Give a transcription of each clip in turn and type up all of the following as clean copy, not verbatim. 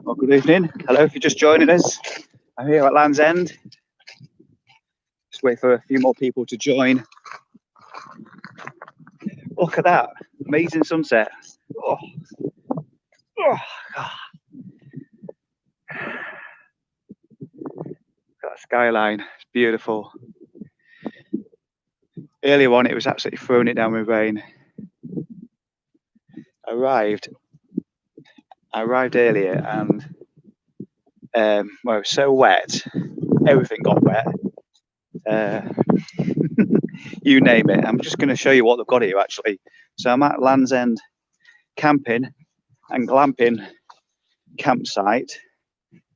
Well, good evening. Hello, if you're just joining us. I'm here at Land's End. Just wait for a few more people to join. Look at that. Amazing sunset. Oh. Oh, God. That skyline. It's beautiful. Earlier on, it was absolutely throwing it down with rain. I arrived earlier and well, it was so wet. Everything got wet. You name it. I'm just going to show you what they've got here actually. So I'm at Land's End camping and glamping campsite.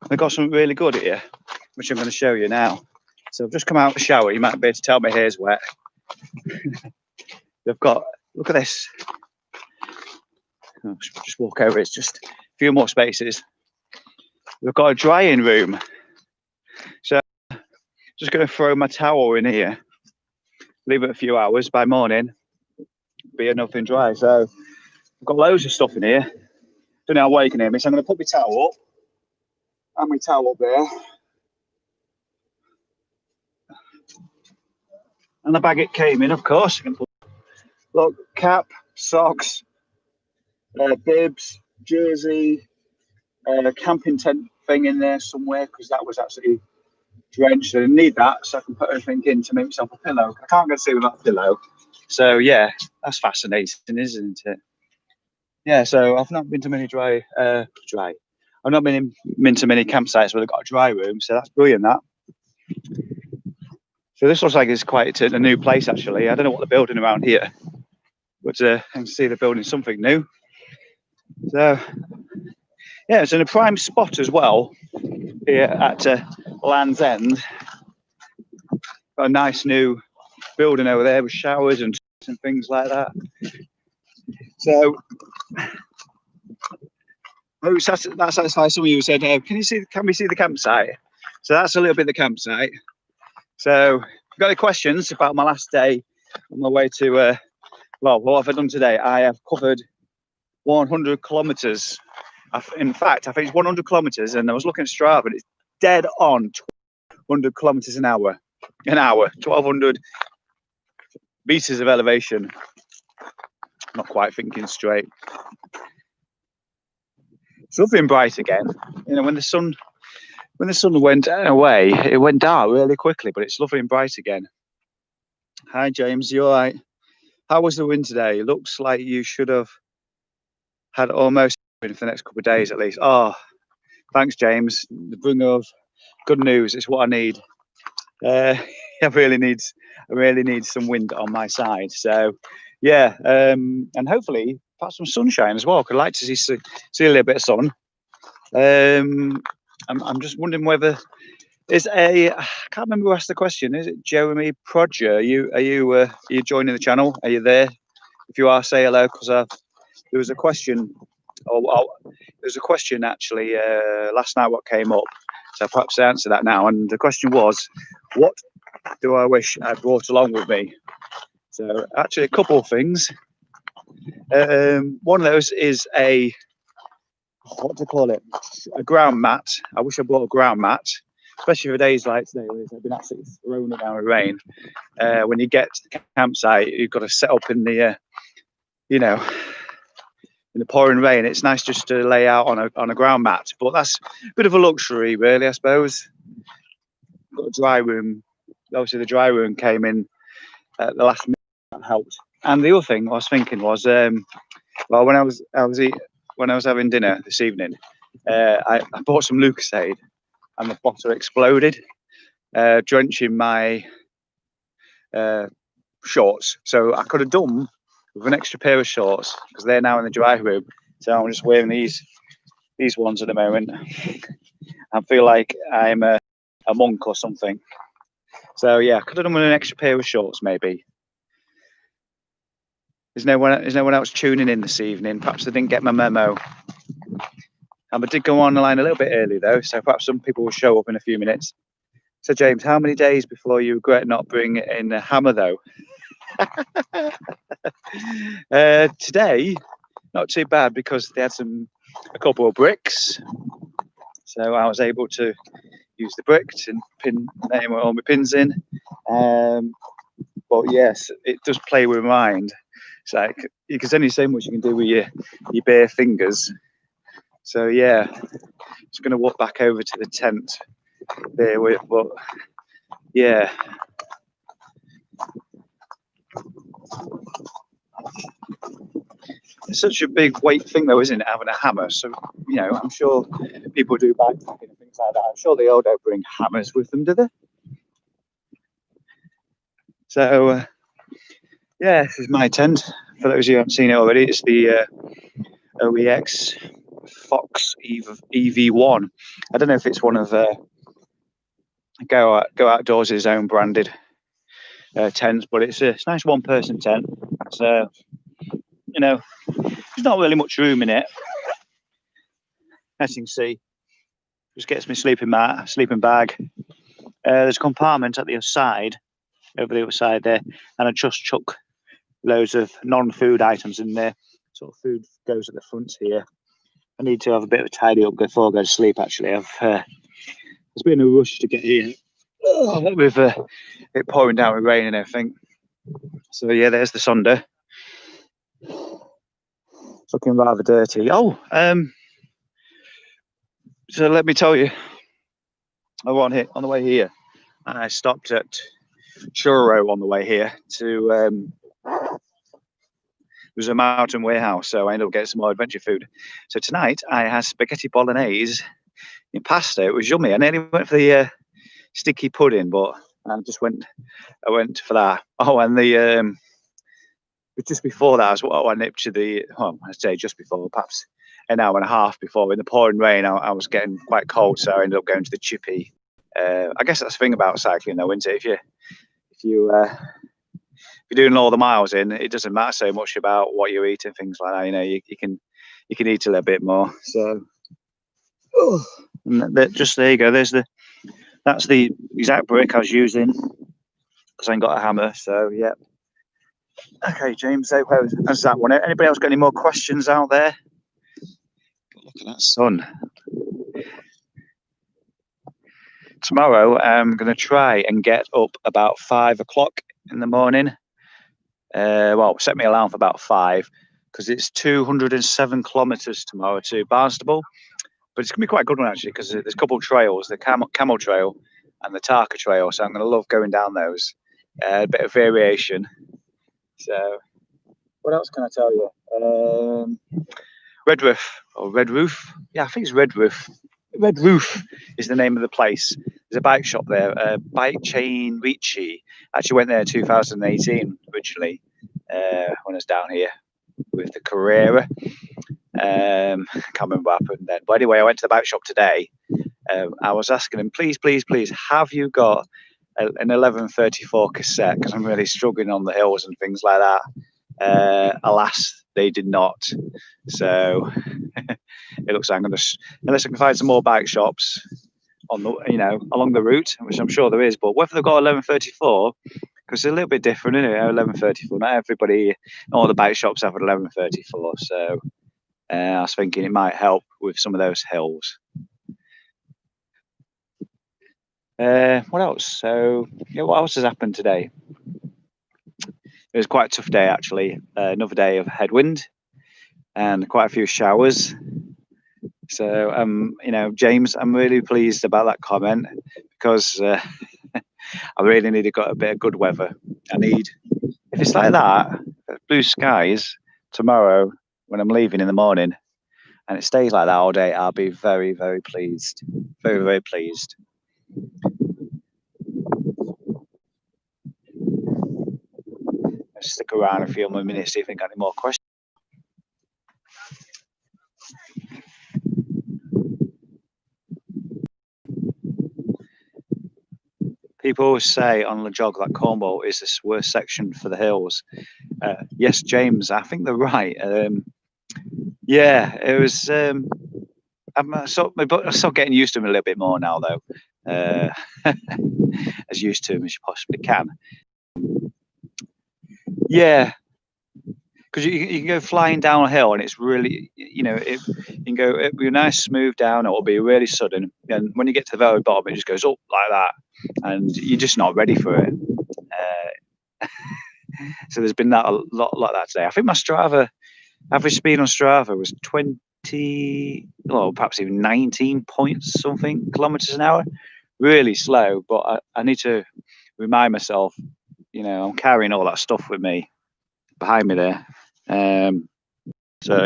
They've got something really good here, which I'm going to show you now. So I've just come out of the shower. You might be able to tell my hair's wet. They've got, look at this. I'll just walk over. It's just a few more spaces. They've got a drying room. So just going to throw my towel in here, leave it a few hours. By morning, be enough and dry. So I've got loads of stuff in here. Don't know how well you can hear me. So I'm going to put my towel up and my towel up there. And the bag it came in, of course. Look, cap, socks, bibs, jersey, camping tent thing in there somewhere because that was absolutely drenched. I didn't need that, so I can put everything in to make myself a pillow. I can't go to sleep without a pillow. So yeah, that's fascinating, isn't it? Yeah, so I've not been to many I've not been to many campsites where they've got a dry room, so that's brilliant, that. So this looks like it's quite a new place, actually. I don't know what they're building around here, but I can see they're building something new. So yeah, it's in a prime spot as well here at Land's End. Got a nice new building over there with showers and things like that. So that satisfies some of you who said, can we see the campsite? So that's a little bit of the campsite. So if you've got any questions about my last day on my way to well, what have I done today? I have covered 100 kilometers. In fact, I think it's 100 kilometers, and I was looking at Strava, and it's dead on 100 kilometers an hour. 1,200 meters of elevation. Not quite thinking straight. It's lovely and bright again. You know, when the sun went away, it went dark really quickly, but it's lovely and bright again. Hi James, you all right? How was the wind today? It looks like you should have had almost for the next couple of days at least. Oh, thanks James. The bringer of good news. It's what I need. I really need some wind on my side. So yeah, and hopefully perhaps some sunshine as well. I'd like to see a little bit of sun. I'm just wondering whether I can't remember who asked the question. Is it Jeremy Prodger? Are you joining the channel? Are you there? If you are, say hello, because there was a question. There's a question actually last night what came up, so perhaps I answer that now. And the question was, what do I wish I brought along with me? So actually a couple of things. One of those is what to call it, a ground mat. I wish I brought a ground mat, especially for days like today where it's been absolutely thrown down with rain. When you get to the campsite, you've got to set up in the in the pouring rain. It's nice just to lay out on a ground mat, but that's a bit of a luxury really, I suppose. Got a dry room. Obviously the dry room came in at the last minute. That helped. And the other thing I was thinking was well, when I was having dinner this evening, I bought some Lucasade and the bottle exploded, drenching my shorts. So I could have done with an extra pair of shorts because they're now in the dry room. So I'm just wearing these these ones at the moment. I feel like I'm a monk or something. So yeah, I could have done with an extra pair of shorts maybe. There's no one else tuning in this evening. Perhaps they didn't get my memo. I did go online a little bit early though, so perhaps some people will show up in a few minutes. So James, how many days before you regret not bringing in a hammer though? Today, not too bad because they had a couple of bricks, so I was able to use the bricks and name all my pins in. But yes, it does play with mind. It's like there's only so much you can do with your bare fingers. So yeah, just gonna walk back over to the tent there with, but yeah. It's such a big weight thing though, isn't it, having a hammer? So, you know, I'm sure people do backpacking and things like that. I'm sure they all don't bring hammers with them, do they? So, yeah, this is my tent. For those of you who haven't seen it already, it's the OEX Fox EV1. I don't know if it's one of Go Outdoors' own branded tents, but it's a nice one-person tent. So, you know, there's not really much room in it, as you can see. Just gets me sleeping mat, sleeping bag. There's a compartment at the other side, over the other side there, and I just chuck loads of non-food items in there. Sort of food goes at the front here. I need to have a bit of a tidy up before I go to sleep. Actually, there's been a rush to get here with it pouring down with rain and everything. So yeah, there's the sonder. It's looking rather dirty. Oh, so let me tell you, on the way here, I stopped at Churro on the way here to it was a mountain warehouse, so I ended up getting some more adventure food. So tonight I had spaghetti bolognese in pasta. It was yummy. I nearly went for the sticky pudding, but I went for that. Oh, and just before that, I nipped to I'd say just before, perhaps an hour and a half before, in the pouring rain. I was getting quite cold, so I ended up going to the chippy. I guess that's the thing about cycling, though, isn't it? If you're doing all the miles in, it doesn't matter so much about what you eat and things like that. You know, you can eat a little bit more. So, just there you go. That's the exact brick I was using because I ain't got a hammer. So yeah. Okay, James. So how's that one? Anybody else got any more questions out there? Look at that sun. Tomorrow I'm going to try and get up about 5 o'clock in the morning. Set me alarm for about 5 because it's 207 kilometres tomorrow to Barnstable. But it's going to be quite a good one actually because there's a couple of trails, the Camel Trail and the Tarka Trail. So I'm going to love going down those. A bit of variation. So what else can I tell you? Red Roof. Yeah, I think it's Red Roof. Red Roof is the name of the place. There's a bike shop there, Bike Chain Ricci. Actually went there in 2018 originally when I was down here with the Carrera. Can't remember what happened then. But anyway, I went to the bike shop today. I was asking them, please, have you got an 1134 cassette? Because I'm really struggling on the hills and things like that. Alas, they did not. So it looks like unless I can find some more bike shops on along the route, which I'm sure there is. But whether they've got 1134, because it's a little bit different, isn't it? 1134. Not all the bike shops have an 1134. So I was thinking it might help with some of those hills. What else? So yeah, what else has happened today? It was quite a tough day actually. Another day of headwind and quite a few showers. So James, I'm really pleased about that comment because I really need a bit of good weather. If it's like that, blue skies tomorrow when I'm leaving in the morning, and it stays like that all day, I'll be very, very pleased. Very, very pleased. Let's stick around a few more minutes, see if we got any more questions. People always say on LEJOG that Cornwall is the worst section for the hills. Yes, James, I think they're right. Yeah, it was. I'm sort of getting used to them a little bit more now, though. As used to them as you possibly can. Yeah, because you can go flying down a hill and it's really, you can go, it'll be a nice smooth down, or it'll be really sudden, and when you get to the very bottom it just goes up like that and you're just not ready for it. So there's been that a lot like that today. I think my Strava average speed on Strava was 20, well, perhaps even 19 points something kilometers an hour. Really slow, but I need to remind myself, I'm carrying all that stuff with me behind me there. So,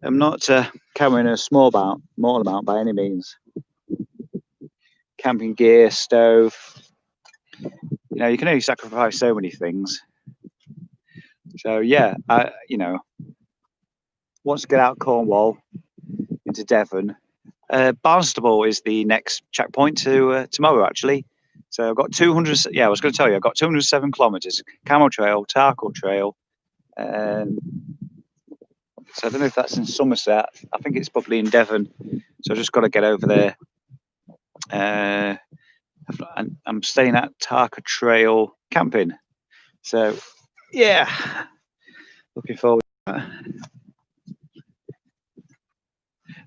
I'm not carrying a small amount by any means. Camping gear, stove. You can only sacrifice so many things. So yeah, once I get out of Cornwall into Devon, Barnstable is the next checkpoint to tomorrow actually. So I've got 200. Yeah, I was going to tell you, I've got 207 kilometres. Camel Trail, Tarkle Trail. So I don't know if that's in Somerset. I think it's probably in Devon. So I just got to get over there. I'm staying at Tarkle Trail camping. So yeah, looking forward to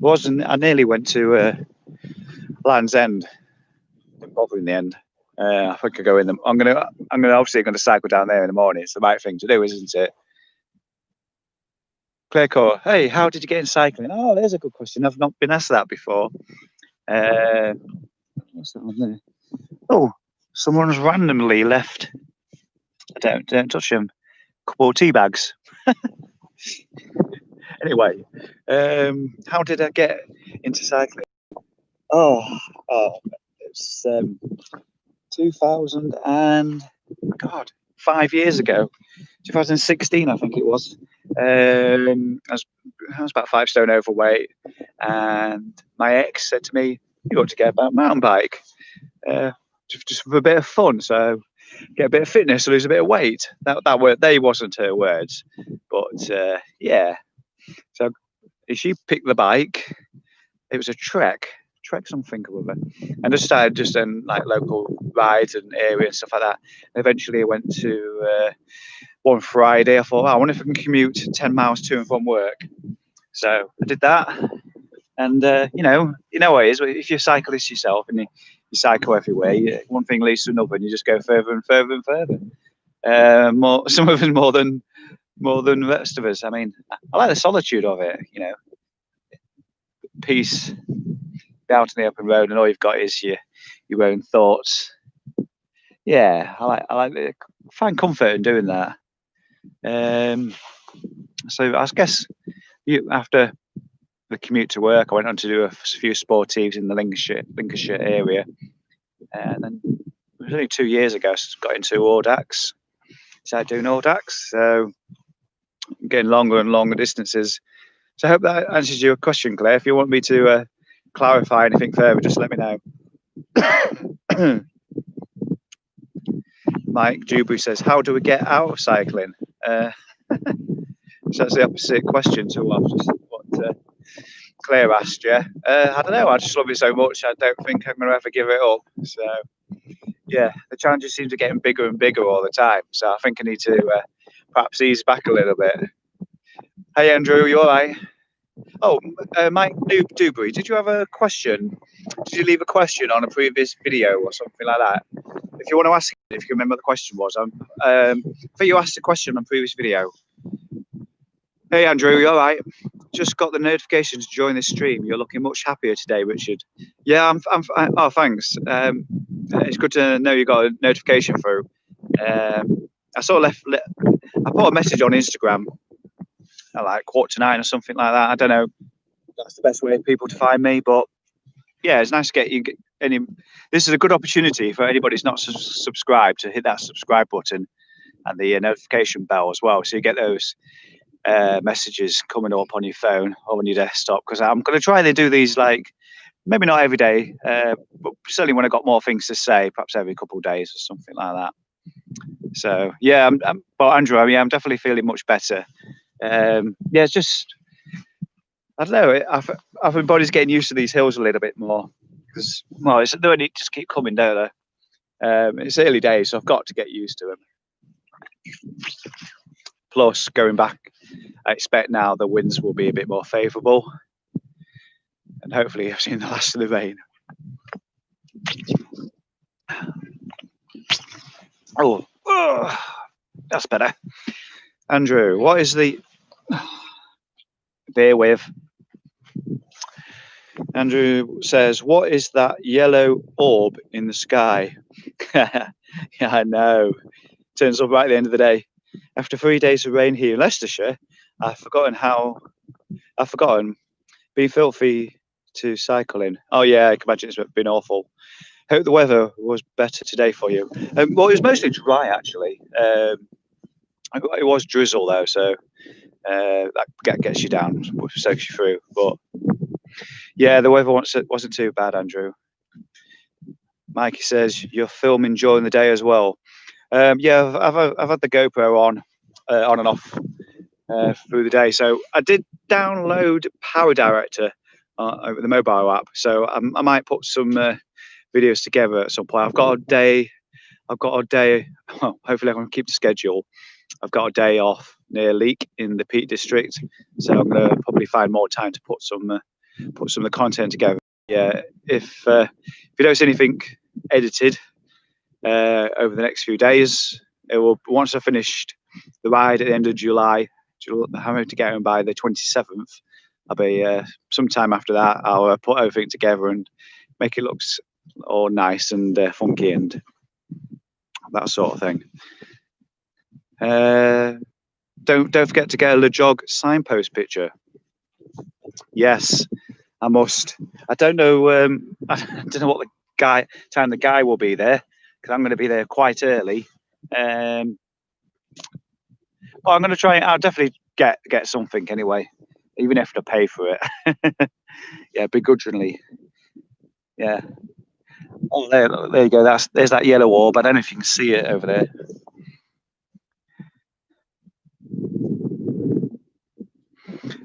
that. I nearly went to Land's End. Didn't bother in the end. I think I go in them. I'm gonna obviously cycle down there in the morning. It's the right thing to do, isn't it? Claire Core, hey, how did you get in cycling? Oh, there's a good question. I've not been asked that before. What's that on there? Oh, someone's randomly left. Don't touch them. Couple of tea bags. Anyway, how did I get into cycling? Oh, it's 2000 and 5 years ago, 2016, I think it was. I was about 5 stone overweight, and my ex said to me, "You ought to get a mountain bike, just for a bit of fun. So get a bit of fitness, lose a bit of weight." That word, they wasn't her words, but yeah. So she picked the bike. It was a Trek something or other, and just started in like local rides and area and stuff like that. Eventually, I went to one Friday. I thought, I wonder if I can commute 10 miles to and from work. So I did that, and you know what it is. If you're a cyclist yourself and you cycle everywhere, one thing leads to another, and you just go further and further and further. Some of us more than the rest of us. I mean, I like the solitude of it. Peace. Out on the open road, and all you've got is your own thoughts. Yeah, I find comfort in doing that. So I guess after the commute to work, I went on to do a few sportives in the Lincolnshire area, and then it was only 2 years ago I got into Audax. Started doing Audax, so I'm getting longer and longer distances. So I hope that answers your question, Claire. If you want me to clarify anything further, just let me know. Mike Dewberry says, "How do we get out of cycling?" So that's the opposite question to what Claire asked you. I don't know. I just love it so much. I don't think I'm going to ever give it up. So yeah, the challenges seem to be getting bigger and bigger all the time. So I think I need to perhaps ease back a little bit. Hey Andrew, you all right? Oh, Mike Dewberry, did you have a question? Did you leave a question on a previous video or something like that? If you want to ask it, if you can remember what the question was, I think you asked a question on a previous video. Hey Andrew, you all right? Just got the notification to join this stream. You're looking much happier today, Richard. Yeah, oh, thanks. It's good to know you got a notification through. I sort of I put a message on Instagram at like 8:45 or something like that. I don't know. That's the best way for people to find me, but yeah, it's nice to get you. This is a good opportunity for anybody who's not subscribed to hit that subscribe button and the notification bell as well, so you get those messages coming up on your phone or on your desktop. Because I'm going to try to do these like maybe not every day, but certainly when I got more things to say, perhaps every couple of days or something like that. So yeah, but Andrew, I mean, I'm definitely feeling much better. Yeah, it's just, I don't know. I think body's getting used to these hills a little bit more because, well, they only just keep coming, don't they? It's early days, so I've got to get used to them. Plus, going back, I expect now the winds will be a bit more favourable, and hopefully, I've seen the last of the rain. Oh, that's better. Andrew, what is the bear with? Andrew says, "What is that yellow orb in the sky?" Yeah, I know. Turns up right at the end of the day. After 3 days of rain here in Leicestershire, I've forgotten being filthy to cycle in. Oh yeah, I can imagine it's been awful. Hope the weather was better today for you. Well, it was mostly dry actually. It was drizzle though, so that gets you down, soaks you through. But yeah, the weather wasn't too bad, Andrew. Mikey says you're filming during the day as well. Yeah, I've had the GoPro on and off through the day. So I did download Power Director over the mobile app. So I might put some videos together at some point. I've got a day. Well, hopefully I can keep the schedule. I've got a day off near Leek in the Peak District, so I'm going to probably find more time to put some of the content together. Yeah, if you don't see anything edited over the next few days, it will, once I've finished the ride at the end of July, I'm hoping to get home by the 27th. I'll be sometime after that. I'll put everything together and make it look all nice and funky and that sort of thing. Don't forget to get a LEJOG signpost picture. Yes, I must. I don't know. I don't know what time the guy will be there because I'm going to be there quite early. Well, I'm going to try. I'll definitely get something anyway, even if I pay for it. Yeah, begrudgingly. Yeah. Oh, there you go. There's that yellow orb. I don't know if you can see it over there.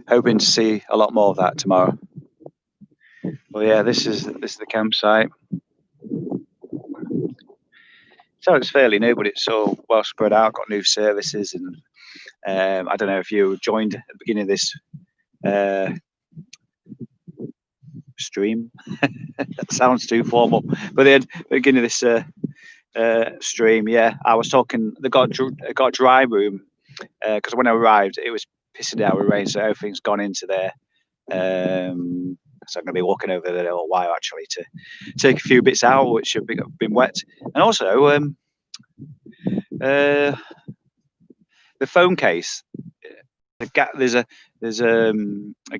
Hoping to see a lot more of that tomorrow. Well, yeah, this is the campsite. So it's fairly new, but it's so well spread out. Got new services, and I don't know if you joined at the beginning of this stream. That sounds too formal, but then at the beginning of this stream, yeah, I was talking. They got a dry room because when I arrived, it was pissing down with rain, so everything's gone into there. So I'm going to be walking over there a little while actually to take a few bits out which have been wet, and also the phone case. There's a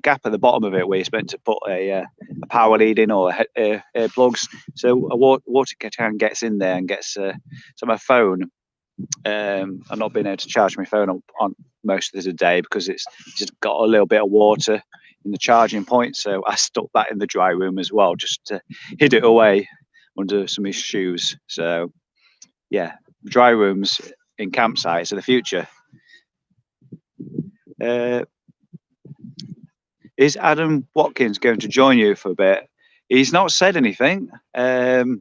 gap at the bottom of it where you're meant to put a power lead in or plugs. So a water can gets in there and gets so my phone. I've not been able to charge my phone on most of the day because it's just got a little bit of water in the charging point. So I stuck that in the dry room as well, just to hid it away under some of his shoes. So yeah, dry rooms in campsites of the future. Is Adam Watkins going to join you for a bit? He's not said anything. You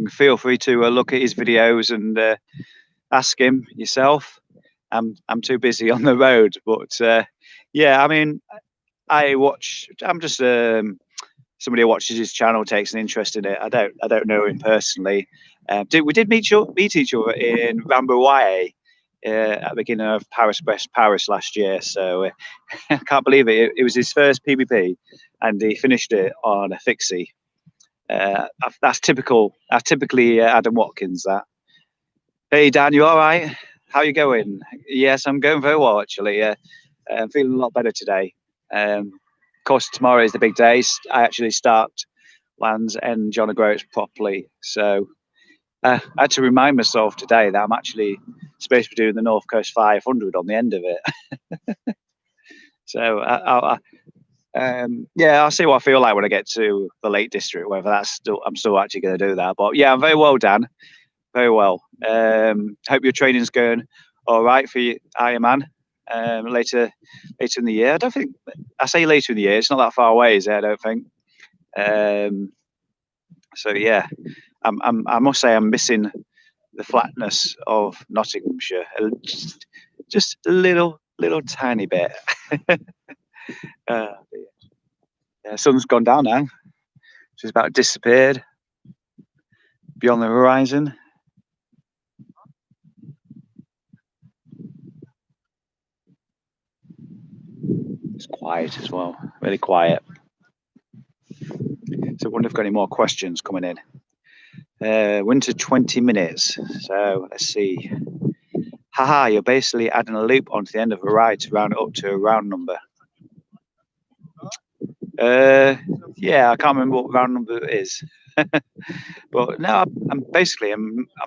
can feel free to look at his videos and ask him yourself. I'm too busy on the road, but yeah, I mean, I'm just somebody who watches his channel, takes an interest in it. I don't know him personally. We did meet each other in Rambouillet at the beginning of Paris last year. So I can't believe it. It was his first PvP, and he finished it on a fixie. That's typical. That's typically Adam Watkins. That. Hey Dan, you all right? How you going? Yes, I'm going very well actually. I'm feeling a lot better today. Of course, tomorrow is the big day. I actually start Land's End John O'Groats properly. So I had to remind myself today that I'm actually supposed to be doing the North Coast 500 on the end of it. So Yeah, I'll see what I feel like when I get to the Lake District, whether I'm still actually going to do that. But yeah, I'm very well, Dan. Very well. Hope your training's going all right for you, Ironman. Later in the year. I say later in the year. It's not that far away, is it? I don't think. So yeah, I must say I'm missing the flatness of Nottinghamshire, just a little tiny bit. Yeah, sun's gone down now. She's about disappeared beyond the horizon. It's quiet as well, really quiet. So I wonder if I've got any more questions coming in. Winter 20 minutes. So let's see. Haha, you're basically adding a loop onto the end of a ride to round it up to a round number. Yeah, I can't remember what round number it is. But no, I'm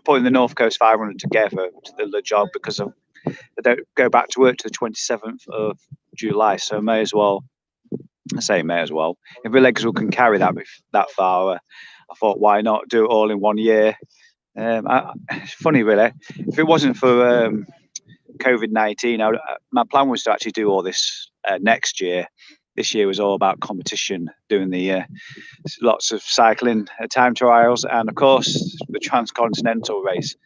putting the North Coast 500 together to the LEJOG because I don't go back to work to the 27th of July, so I may as well. If the legs can carry that far, I thought, why not do it all in 1 year? It's funny, really. If it wasn't for COVID-19, my plan was to actually do all this next year. This year was all about competition, doing the lots of cycling time trials, and of course the transcontinental race,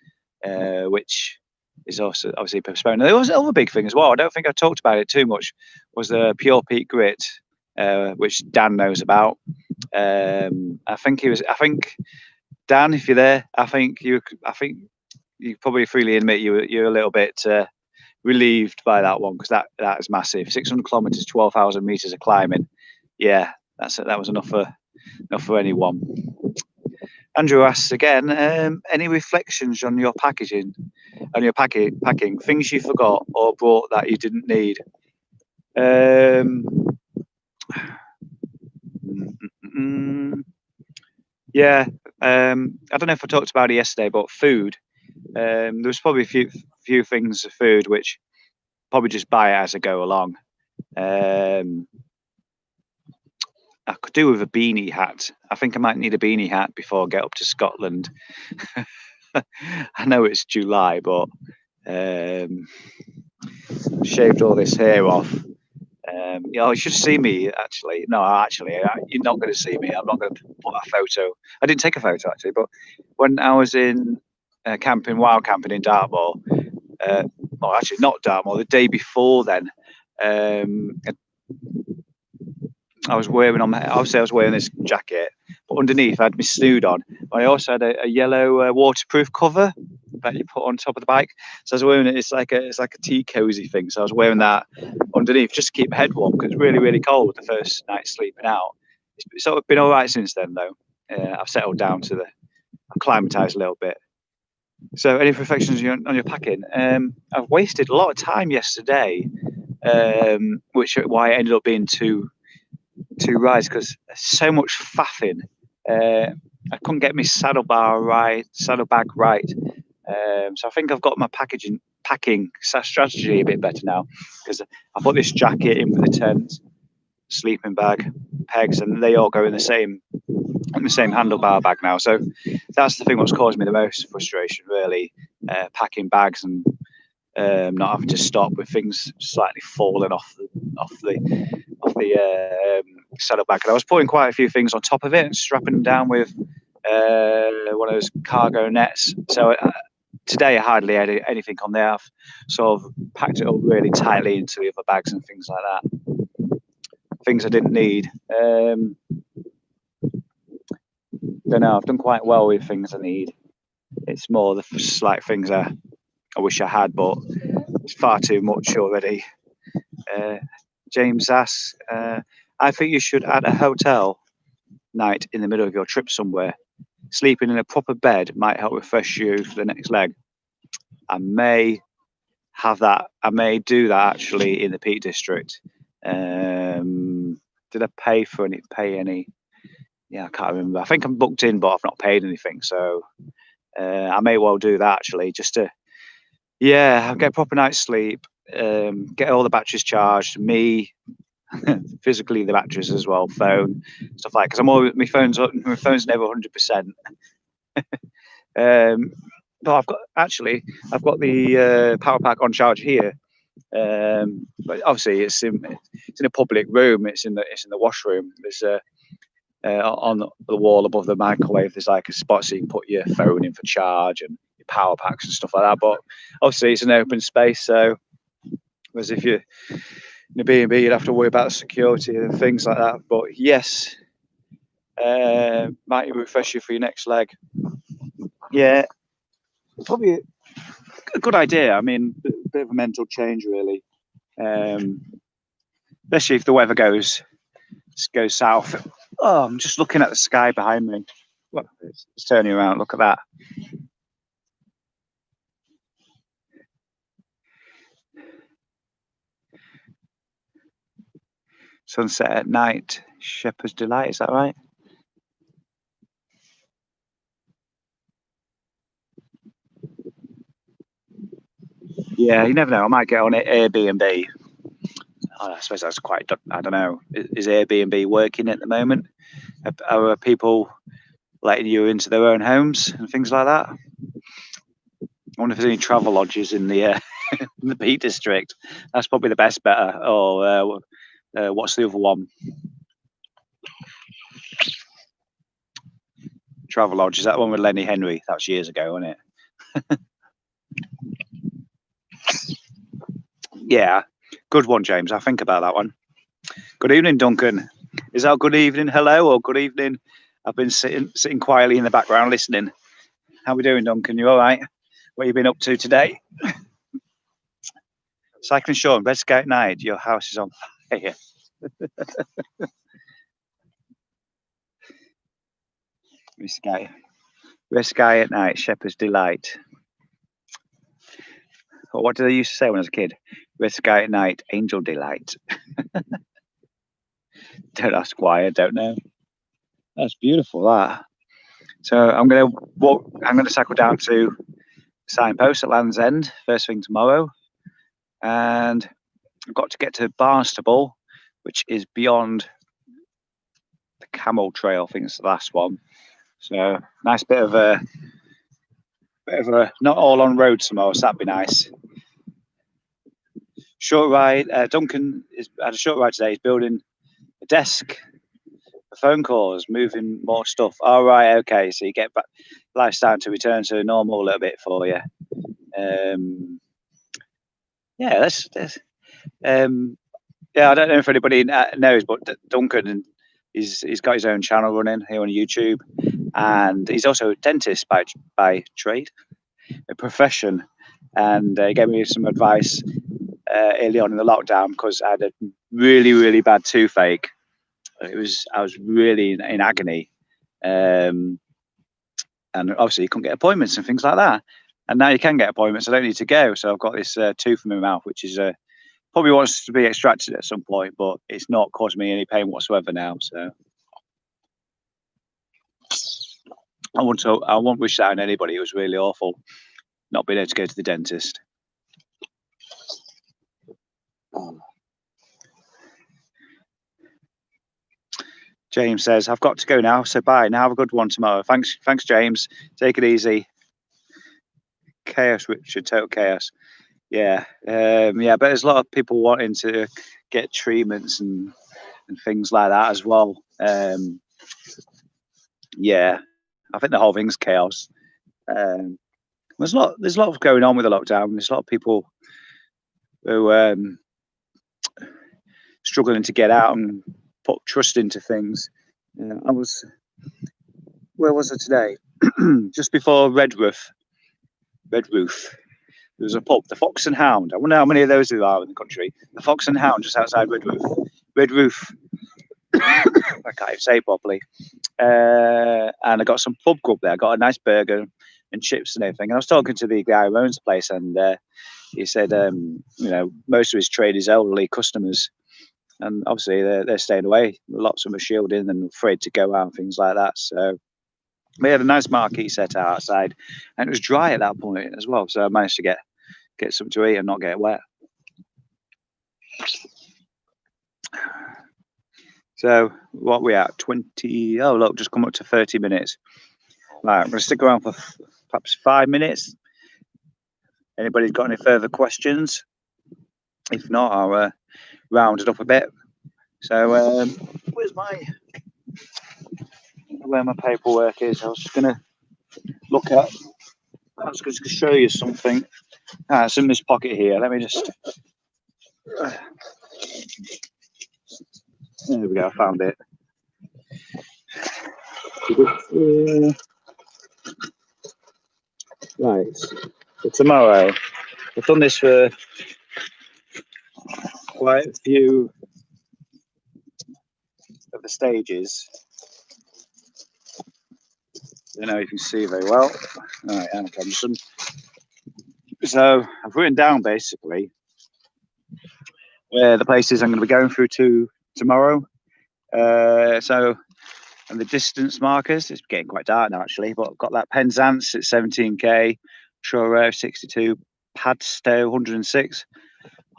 which is also obviously postponed. There was another big thing as well. I don't think I talked about it too much. Was the Pure Peak Grit, which Dan knows about. I think Dan, if you're there, I think you probably freely admit you're a little bit relieved by that one, because that is massive. 600 kilometers, 12,000 meters of climbing. Yeah, that was enough for anyone. Andrew asks again, any reflections on your packaging, on your packing, things you forgot or brought that you didn't need? Yeah, I don't know if I talked about it yesterday, but food. There was probably a few things of food which probably just buy it as I go along. I could do with a beanie hat. I think I might need a beanie hat before I get up to Scotland. I know it's July, but shaved all this hair off. You should see me, actually. No, actually, you're not going to see me. I'm not going to put a photo. I didn't take a photo, actually, but when I was in wild camping in Dartmoor, well, actually not Dartmoor, the day before then, I was wearing this jacket, but underneath I had my snood on. But I also had a yellow waterproof cover that you put on top of the bike. So I was wearing it. It's like a tea cozy thing. So I was wearing that underneath just to keep my head warm, because it's really, really cold the first night sleeping out. It's sort of been all right since then, though. I've settled down I've acclimatized a little bit. So any reflections on your packing? I've wasted a lot of time yesterday, why it ended up being two rides, because so much faffing. I couldn't get my saddlebag right. So I think I've got my packing strategy a bit better now, because I put this jacket in with the tent, sleeping bag, pegs, and they all go in the same handlebar bag now. So that's the thing that's caused me the most frustration, really, packing bags and not having to stop with things slightly falling off the saddlebag. And I was putting quite a few things on top of it and strapping them down with one of those cargo nets. So today I hardly had anything on there. I've sort of packed it up really tightly into the other bags and things like that. Things I didn't need. Don't know. I've done quite well with things I need. It's more the slight things I wish I had, but it's far too much already. James asks, I think you should add a hotel night in the middle of your trip somewhere. Sleeping in a proper bed might help refresh you for the next leg. I may have that. I may do that actually in the Peak District. Did I pay any? Yeah, I can't remember. I think I'm booked in, but I've not paid anything. So I may well do that actually, just to, get a proper night's sleep, get all the batteries charged. Me, physically the batteries as well, phone, stuff like. Because I'm always my phone's never 100%. But I've got the power pack on charge here. But obviously it's in a public room. It's in the washroom. There's on the wall above the microwave. There's like a spot so you can put your phone in for charge and your power packs and stuff like that. But obviously it's an open space, so whereas if you're in a B&B, you'd have to worry about security and things like that. But yes, might refresh you for your next leg. Yeah, probably a good idea. I mean, a bit of a mental change, really. Especially if the weather goes south. Oh, I'm just looking at the sky behind me. Well, it's turning around. Look at that. Sunset at night, Shepherd's Delight. Is that right? Yeah, you never know. I might get on it Airbnb. Oh, I suppose that's quite. I don't know. Is Airbnb working at the moment? Are people letting you into their own homes and things like that? I wonder if there's any travel lodges in the in the Peak District. That's probably the best bet. Or what's the other one? Travel Lodge. Is that one with Lenny Henry? That was years ago, wasn't it? Yeah, good one, James. I'll think about that one. Good evening, Duncan. Is that good evening, hello, or good evening? I've been sitting quietly in the background listening. How we doing, Duncan? You all right? What have you been up to today? Cycling Sean, Red Sky at night. Your house is on fire. Red Sky at night. Shepherd's Delight. Or what did they used to say when I was a kid? Red Sky at night. Angel Delight. Don't ask why. I don't know. That's beautiful. That. So I'm gonna walk. I'm gonna cycle down to Signpost at Land's End first thing tomorrow, and I've got to get to Barnstable, which is beyond the Camel Trail. I think it's the last one. So nice bit of a not all on road tomorrow. So that'd be nice. Short ride. Duncan had a short ride today. He's building a desk for phone calls, moving more stuff. All right, okay. So you get back. Life's starting to return to normal a little bit for you. Yeah, that's yeah. I don't know if anybody knows, but Duncan, he's got his own channel running here on YouTube, and he's also a dentist by trade, a profession. And he gave me some advice early on in the lockdown because I had a really bad toothache. I was really in agony, and obviously you couldn't get appointments and things like that. And now you can get appointments. I don't need to go. So I've got this tooth in my mouth, which is probably wants to be extracted at some point, but it's not causing me any pain whatsoever now. So I won't wish that on anybody. It was really awful not being able to go to the dentist. James says, I've got to go now. So bye. Now have a good one tomorrow. Thanks, James. Take it easy. Chaos, Richard, total chaos. Yeah. But there's a lot of people wanting to get treatments and things like that as well. Yeah. I think the whole thing's chaos. There's a lot going on with the lockdown. There's a lot of people who struggling to get out and put trust into things. Where was I today? Just before Red Roof. There was a pub, the Fox and Hound. I wonder how many of those there are in the country. The Fox and Hound, just outside Red Roof. I can't even say it properly. And I got some pub grub there. I got a nice burger and chips and everything. And I was talking to the guy who owns the place, and he said, most of his trade is elderly customers, and obviously they're staying away. Lots of them are shielding and afraid to go out and things like that. So we had a nice marquee set out outside, and it was dry at that point as well. So I managed to get something to eat and not get wet. So what we at 20? Oh look, just come up to 30 minutes. Right, I'm gonna stick around for perhaps 5 minutes. Anybody's got any further questions? If not, I'll round it up a bit. So where's where my paperwork is? I was just gonna look at. I was just gonna show you something. It's in this pocket here. Let me just. There we go. I found it. Right. So tomorrow, I've done this for quite a few of the stages. I don't know if you can see very well. All right, Anna Thompson. So I've written down basically where the places I'm going to be going through to tomorrow. And the distance markers, it's getting quite dark now actually, but I've got that Penzance at 17k, Truro 62, Padstow 106,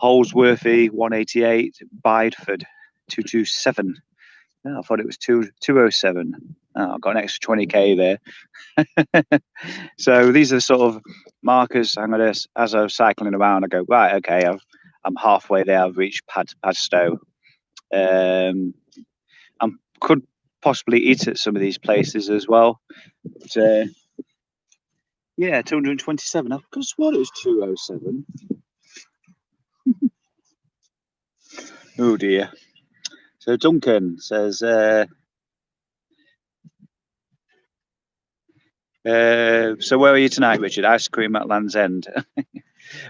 Holsworthy 188, Bideford 227. Oh, I thought it was 207. Oh, I've got an extra 20k there. So these are the sort of markers I'm going to, as I was cycling around, I go, right, okay, I'm halfway there, I've reached Padstow. I could possibly eat at some of these places as well. But, yeah, 227. I could have sworn it was 207. Oh dear. So Duncan says, so where are you tonight, Richard? Ice cream at Land's End.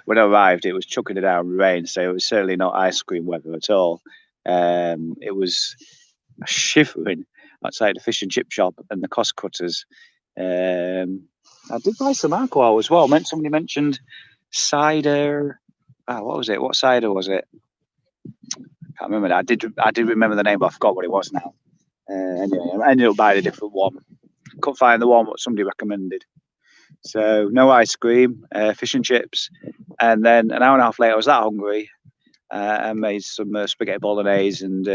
When I arrived, it was chucking it down with rain, so it was certainly not ice cream weather at all. It was shivering outside the fish and chip shop and the cost cutters. I did buy some alcohol as well. Somebody mentioned cider. What was it? What cider was it? Can't remember that. I did remember the name, but I forgot what it was now. Anyway, I ended up buying a different one. Couldn't find the one what somebody recommended. So no ice cream, fish and chips, and then an hour and a half later, I was that hungry. I made some spaghetti bolognese and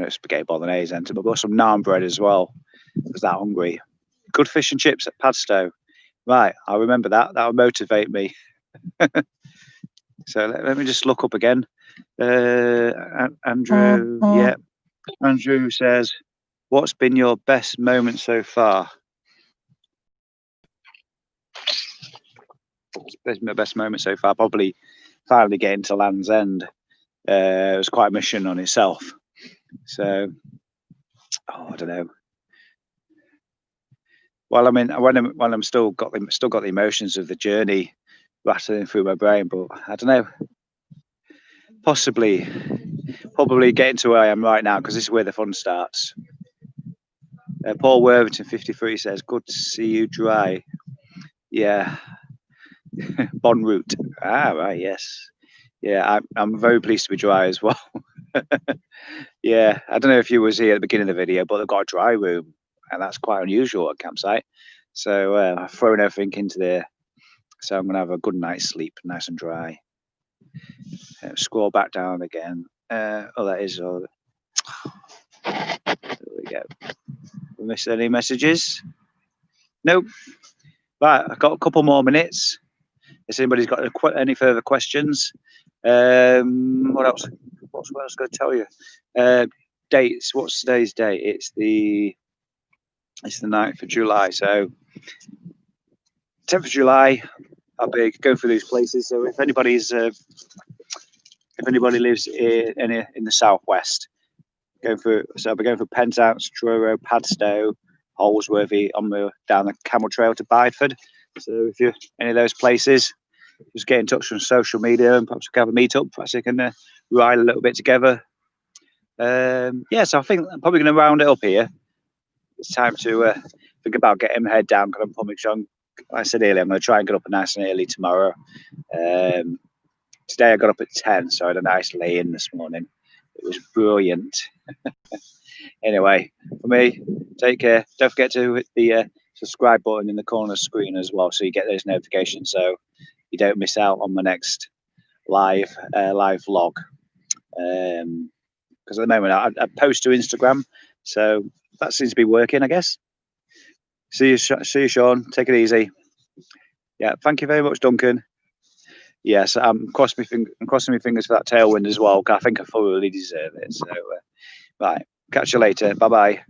spaghetti bolognese, and I got some naan bread as well. I was that hungry. Good fish and chips at Padstow. Right, I'll remember that. That'll motivate me. So let me just look up again. Andrew, yeah. Andrew says, what's been your best moment so far? It's my best moment so far. Probably finally getting to Land's End. It was quite a mission on itself. So, I don't know. Well, I mean, when I'm still got the emotions of the journey rattling through my brain, but I don't know. Probably getting to where I am right now, because this is where the fun starts. Paul Worthington 53 says, "Good to see you dry." Yeah, Bon route. Right, yes. Yeah, I'm very pleased to be dry as well. Yeah, I don't know if you was here at the beginning of the video, but they've got a dry room, and that's quite unusual at a campsite. So I've thrown everything into there. So I'm going to have a good night's sleep, nice and dry. Scroll back down again. That is all. There we go. We missed any messages? Nope. Right, I've got a couple more minutes. If anybody's got any further questions, what else? What else going to tell you? Dates. What's today's date? It's the 9th of July. So 10th of July, I'll be going through these places. So if anybody lives in the southwest, I'll be going for Penzance, Truro, Padstow, Holsworthy down the Camel Trail to Bideford. So if you're any of those places, just get in touch on social media and perhaps we can have a meet up. Perhaps we can ride a little bit together. So I think I'm probably going to round it up here. It's time to think about getting my head down, because I'm probably like I said earlier, I'm going to try and get up nice and early tomorrow. Today I got up at 10, so I had a nice lay-in this morning. It was brilliant. Anyway, for me, take care. Don't forget to hit the subscribe button in the corner of the screen as well, so you get those notifications, so you don't miss out on the next live vlog. Because at the moment I post to Instagram, so that seems to be working, I guess. See you, Sean. Take it easy. Yeah, thank you very much, Duncan. Yes, I'm crossing my fingers for that tailwind as well. 'Cause I think I thoroughly deserve it. So, right, catch you later. Bye bye.